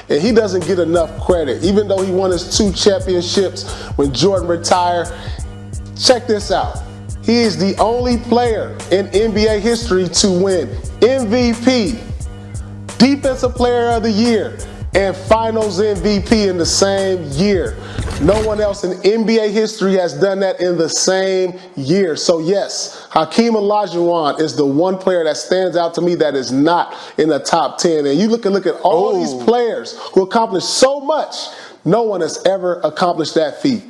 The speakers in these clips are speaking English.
and he doesn't get enough credit. Even though he won his 2 championships when Jordan retired, check this out. He is the only player in NBA history to win MVP, Defensive Player of the Year, and Finals MVP in the same year. No one else in NBA history has done that in the same year. So yes, Hakeem Olajuwon is the one player that stands out to me that is not in the top 10. And you look at all these players who accomplished so much, no one has ever accomplished that feat.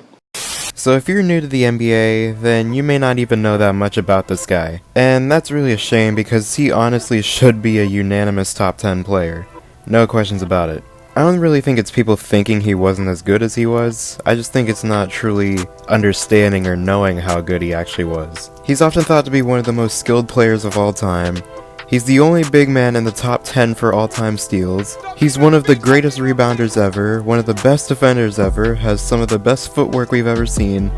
So if you're new to the NBA, then you may not even know that much about this guy. And that's really a shame because he honestly should be a unanimous top 10 player. No questions about it. I don't really think it's people thinking he wasn't as good as he was. I just think it's not truly understanding or knowing how good he actually was. He's often thought to be one of the most skilled players of all time. He's the only big man in the top 10 for all-time steals. He's one of the greatest rebounders ever, one of the best defenders ever, has some of the best footwork we've ever seen,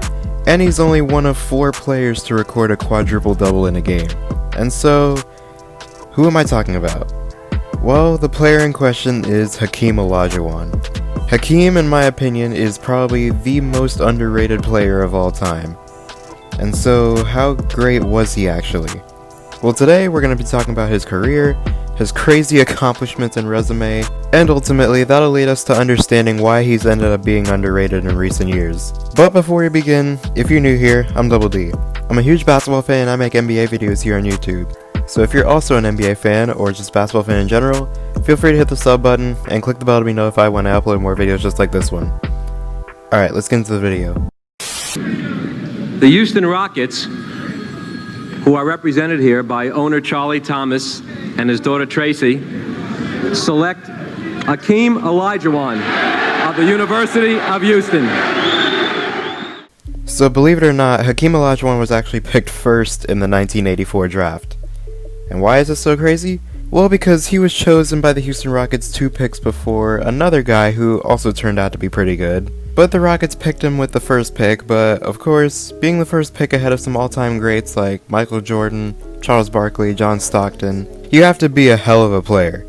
and he's only one of 4 players to record a quadruple-double in a game. And so, who am I talking about? Well, the player in question is Hakeem Olajuwon. Hakeem, in my opinion, is probably the most underrated player of all time. And so, how great was he actually? Well, today we're going to be talking about his career, his crazy accomplishments and resume, and ultimately that'll lead us to understanding why he's ended up being underrated in recent years. But before we begin, if you're new here, I'm Double D. I'm a huge basketball fan and I make NBA videos here on YouTube. So if you're also an NBA fan, or just basketball fan in general, feel free to hit the sub button and click the bell to be notified when I upload more videos just like this one. Alright, let's get into the video. The Houston Rockets, who are represented here by owner Charlie Thomas and his daughter Tracy, select Hakeem Olajuwon of the University of Houston. So believe it or not, Hakeem Olajuwon was actually picked first in the 1984 draft. And why is this so crazy? Well, because he was chosen by the Houston Rockets 2 picks before another guy who also turned out to be pretty good. But the Rockets picked him with the first pick, but of course, being the first pick ahead of some all-time greats like Michael Jordan, Charles Barkley, John Stockton, you have to be a hell of a player.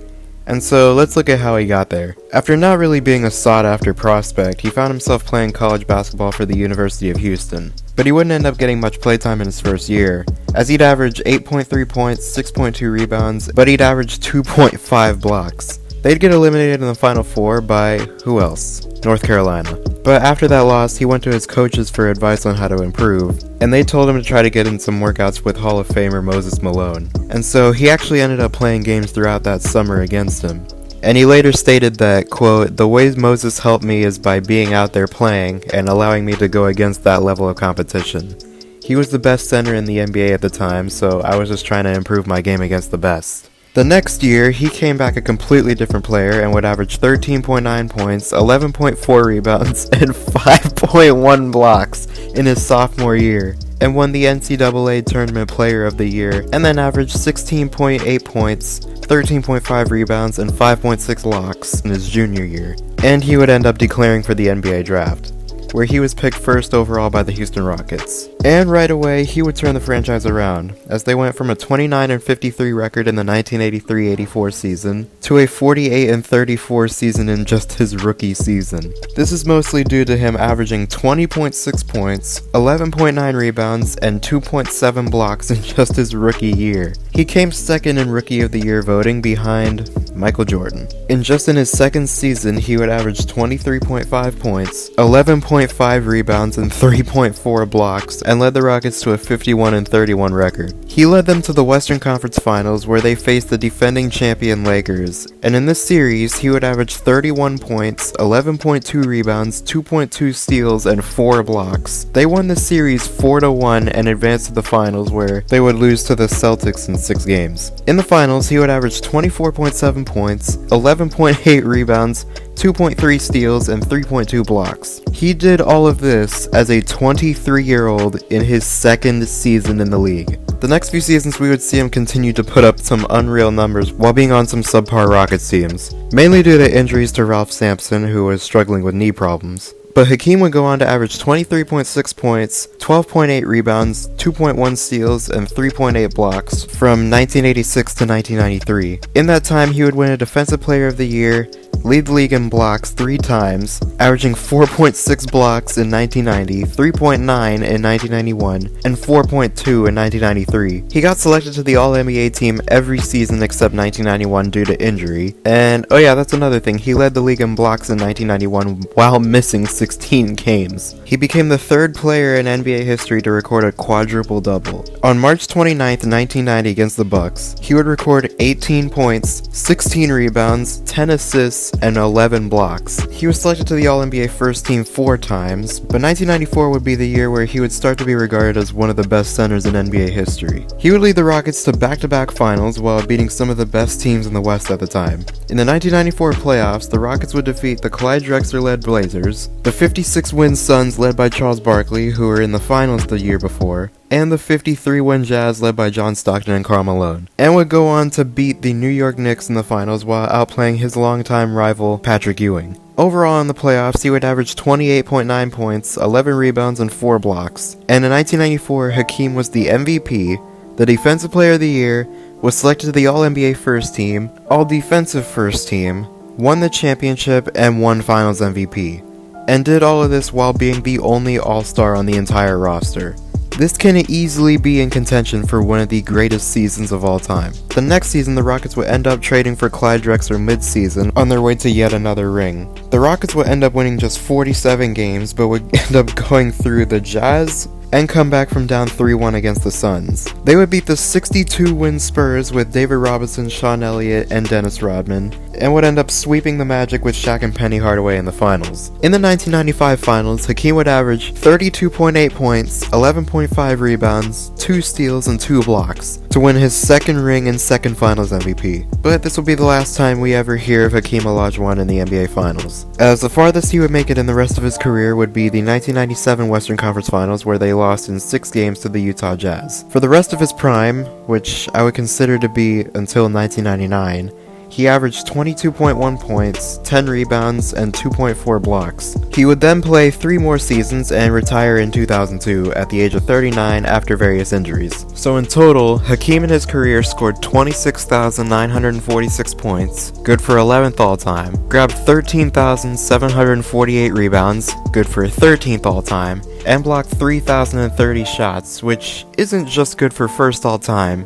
And so, let's look at how he got there. After not really being a sought-after prospect, he found himself playing college basketball for the University of Houston. But he wouldn't end up getting much playtime in his first year, as he'd average 8.3 points, 6.2 rebounds, but he'd average 2.5 blocks. They'd get eliminated in the Final Four by, who else? North Carolina. But after that loss, he went to his coaches for advice on how to improve, and they told him to try to get in some workouts with Hall of Famer Moses Malone. And so he actually ended up playing games throughout that summer against him. And he later stated that, quote, "The way Moses helped me is by being out there playing and allowing me to go against that level of competition. He was the best center in the NBA at the time, so I was just trying to improve my game against the best." The next year, he came back a completely different player and would average 13.9 points, 11.4 rebounds, and 5.1 blocks in his sophomore year, and won the NCAA Tournament Player of the Year, and then averaged 16.8 points, 13.5 rebounds, and 5.6 blocks in his junior year. And he would end up declaring for the NBA draft, where he was picked first overall by the Houston Rockets. And right away, he would turn the franchise around, as they went from a 29-53 record in the 1983-84 season to a 48-34 season in just his rookie season. This is mostly due to him averaging 20.6 points, 11.9 rebounds, and 2.7 blocks in just his rookie year. He came second in Rookie of the Year voting behind Michael Jordan. In his second season, he would average 23.5 points, 11.5 rebounds, and 3.4 blocks, and led the Rockets to a 51-31 record. He led them to the Western Conference Finals, where they faced the defending champion Lakers, and in this series, he would average 31 points, 11.2 rebounds, 2.2 steals, and 4 blocks. They won the series 4-1 and advanced to the finals, where they would lose to the Celtics in 6 games. In the finals, he would average 24.7 points, 11.8 rebounds, 2.3 steals, and 3.2 blocks. He did all of this as a 23-year-old in his second season in the league. The next few seasons we would see him continue to put up some unreal numbers while being on some subpar Rockets teams, mainly due to injuries to Ralph Sampson, who was struggling with knee problems. But Hakeem would go on to average 23.6 points, 12.8 rebounds, 2.1 steals, and 3.8 blocks from 1986 to 1993. In that time, he would win a Defensive Player of the Year, lead the league in blocks 3 times, averaging 4.6 blocks in 1990, 3.9 in 1991, and 4.2 in 1993. He got selected to the All-NBA team every season except 1991 due to injury. And oh yeah, that's another thing, he led the league in blocks in 1991 while missing 16 games. He became the 3rd player in NBA history to record a quadruple-double. On March 29th, 1990 against the Bucks, he would record 18 points, 16 rebounds, 10 assists, and 11 blocks. He was selected to the All-NBA first team 4 times, but 1994 would be the year where he would start to be regarded as one of the best centers in NBA history. He would lead the Rockets to back-to-back finals while beating some of the best teams in the West at the time. In the 1994 playoffs, the Rockets would defeat the Clyde Drexler-led Blazers, the 56-win Suns led by Charles Barkley, who were in the finals the year before, and the 53-win Jazz led by John Stockton and Karl Malone, and would go on to beat the New York Knicks in the finals while outplaying his longtime rival Patrick Ewing. Overall in the playoffs, he would average 28.9 points, 11 rebounds, and 4 blocks. And in 1994, Hakeem was the MVP, the Defensive Player of the Year, was selected to the All-NBA First Team, All-Defensive First Team, won the championship, and won Finals MVP. And did all of this while being the only All-Star on the entire roster. This can easily be in contention for one of the greatest seasons of all time. The next season, the Rockets would end up trading for Clyde Drexler mid-season on their way to yet another ring. The Rockets would end up winning just 47 games, but would end up going through the Jazz and come back from down 3-1 against the Suns. They would beat the 62-win Spurs with David Robinson, Sean Elliott, and Dennis Rodman, and would end up sweeping the Magic with Shaq and Penny Hardaway in the finals. In the 1995 finals, Hakeem would average 32.8 points, 11.5 rebounds, 2 steals, and 2 blocks to win his 2nd ring and 2nd finals MVP. But this will be the last time we ever hear of Hakeem Olajuwon in the NBA Finals, as the farthest he would make it in the rest of his career would be the 1997 Western Conference Finals, where they lost in 6 games to the Utah Jazz. For the rest of his prime, which I would consider to be until 1999, he averaged 22.1 points, 10 rebounds, and 2.4 blocks. He would then play 3 more seasons and retire in 2002 at the age of 39 after various injuries. So in total, Hakeem in his career scored 26,946 points, good for 11th all-time, grabbed 13,748 rebounds, good for 13th all-time, and blocked 3,030 shots, which isn't just good for 1st all-time.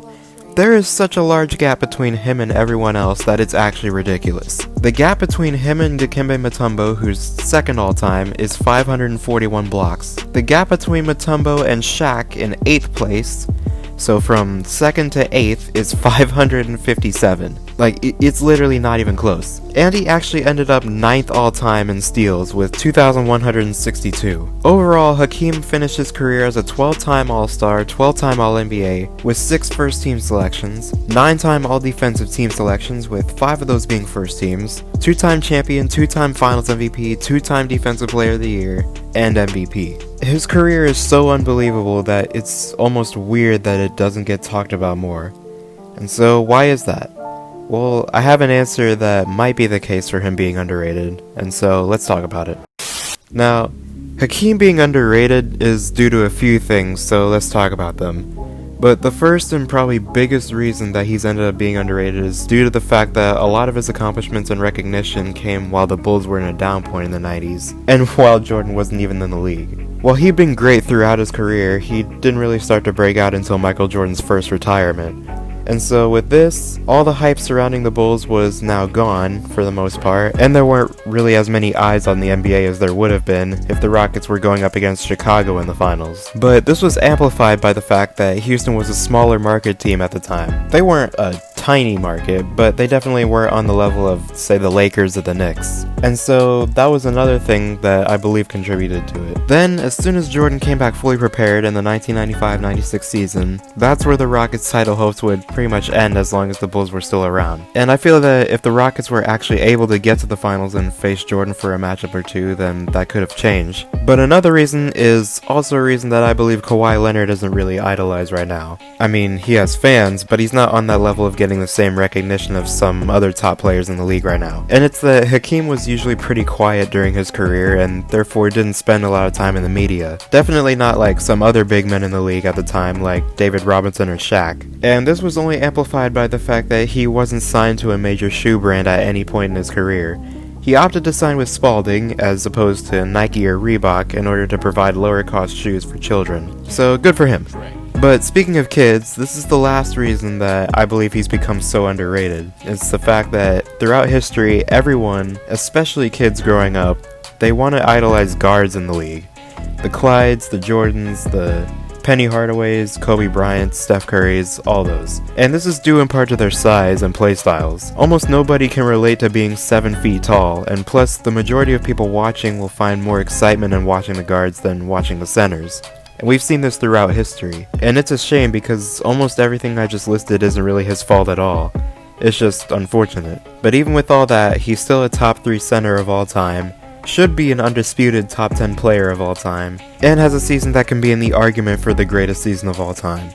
There is such a large gap between him and everyone else that it's actually ridiculous. The gap between him and Dikembe Mutombo, who's 2nd all-time, is 541 blocks. The gap between Mutombo and Shaq in 8th place, so from 2nd to 8th, is 557. Like, it's literally not even close. And he actually ended up 9th all-time in steals with 2,162. Overall, Hakeem finished his career as a 12-time All-Star, 12-time All-NBA, with 6 first-team selections, 9-time All-Defensive Team selections, with 5 of those being first teams, 2-time champion, 2-time Finals MVP, 2-time Defensive Player of the Year, and MVP. His career is so unbelievable that it's almost weird that it doesn't get talked about more. And so, why is that? Well, I have an answer that might be the case for him being underrated, and so let's talk about it. Now, Hakeem being underrated is due to a few things, so let's talk about them. But the first and probably biggest reason that he's ended up being underrated is due to the fact that a lot of his accomplishments and recognition came while the Bulls were in a down point in the 90s, and while Jordan wasn't even in the league. While he'd been great throughout his career, he didn't really start to break out until Michael Jordan's first retirement. And so with this, all the hype surrounding the Bulls was now gone, for the most part, and there weren't really as many eyes on the NBA as there would have been if the Rockets were going up against Chicago in the finals. But this was amplified by the fact that Houston was a smaller market team at the time. They weren't a tiny market, but they definitely were on the level of, say, the Lakers or the Knicks. And so that was another thing that I believe contributed to it. Then, as soon as Jordan came back fully prepared in the 1995-96 season, that's where the Rockets' title hopes would pretty much end as long as the Bulls were still around. And I feel that if the Rockets were actually able to get to the finals and face Jordan for a matchup or two, then that could have changed. But another reason is also a reason that I believe Kawhi Leonard isn't really idolized right now. I mean, he has fans, but he's not on that level of getting the same recognition of some other top players in the league right now. And it's that Hakeem was usually pretty quiet during his career and therefore didn't spend a lot of time in the media. Definitely not like some other big men in the league at the time like David Robinson or Shaq. And this was only amplified by the fact that he wasn't signed to a major shoe brand at any point in his career. He opted to sign with Spalding as opposed to Nike or Reebok in order to provide lower cost shoes for children. So good for him. But speaking of kids, this is the last reason that I believe he's become so underrated. It's the fact that throughout history, everyone, especially kids growing up, they want to idolize guards in the league. The Clydes, the Jordans, the Penny Hardaways, Kobe Bryants, Steph Currys, all those. And this is due in part to their size and play styles. Almost nobody can relate to being 7 feet tall, and plus the majority of people watching will find more excitement in watching the guards than watching the centers. And we've seen this throughout history. And it's a shame because almost everything I just listed isn't really his fault at all. It's just unfortunate. But even with all that, he's still a top 3 center of all time, should be an undisputed top 10 player of all time, and has a season that can be in the argument for the greatest season of all time.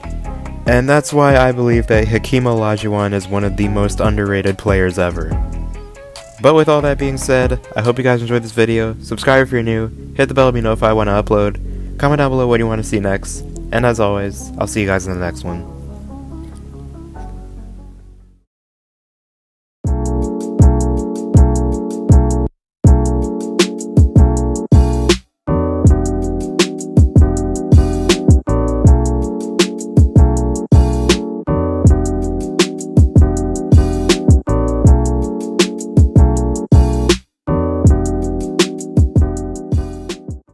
And that's why I believe that Hakeem Olajuwon is one of the most underrated players ever. But with all that being said, I hope you guys enjoyed this video. Subscribe if you're new, hit the bell to be notified when I upload, comment down below what you want to see next, and as always, I'll see you guys in the next one.